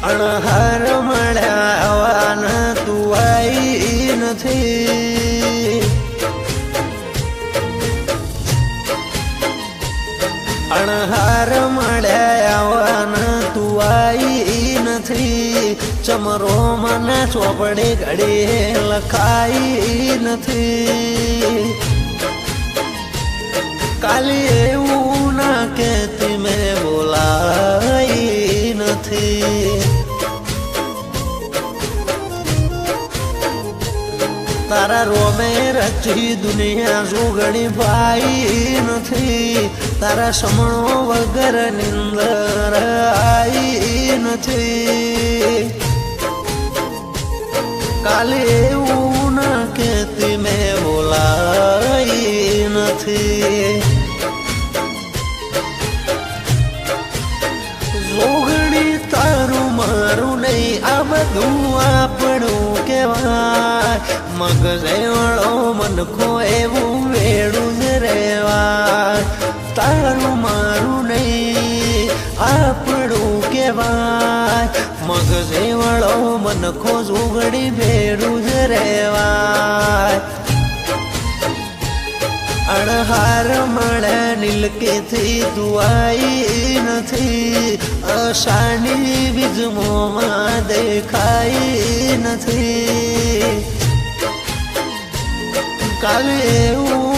અણહાર મળ્યા તું આઈ નથી, અણહાર મળ્યા તું આઈ નથી, ચમરો મને ચોપડી ઘડી લખાઈ નથી, કાલે એવું ના કહેતી મેં બોલાઈ નથી, તારા રોમે રચી દુનિયા સુગણી ભાઈ નથી, તારા સમણો વગર નિંદર આઈ નથી, કાલે એવું ના કહેતી મેં બોલાઈ નથી, જોગણી તારું મારું નહીં આ બધું આપણું કહેવાય, મગજે વાળો મનખો એવું વેડું જ રહેવાય, તારું મારું નહીં આપણું કહેવાય, મગજે વાળો મનખો જોગણી ભેડું જ રહેવાય, અણહાર મળે નીલકેથી દુઆઈ નથી, અષાઢી બીજમોમાં દેખાઈ નથી, કાલે એવું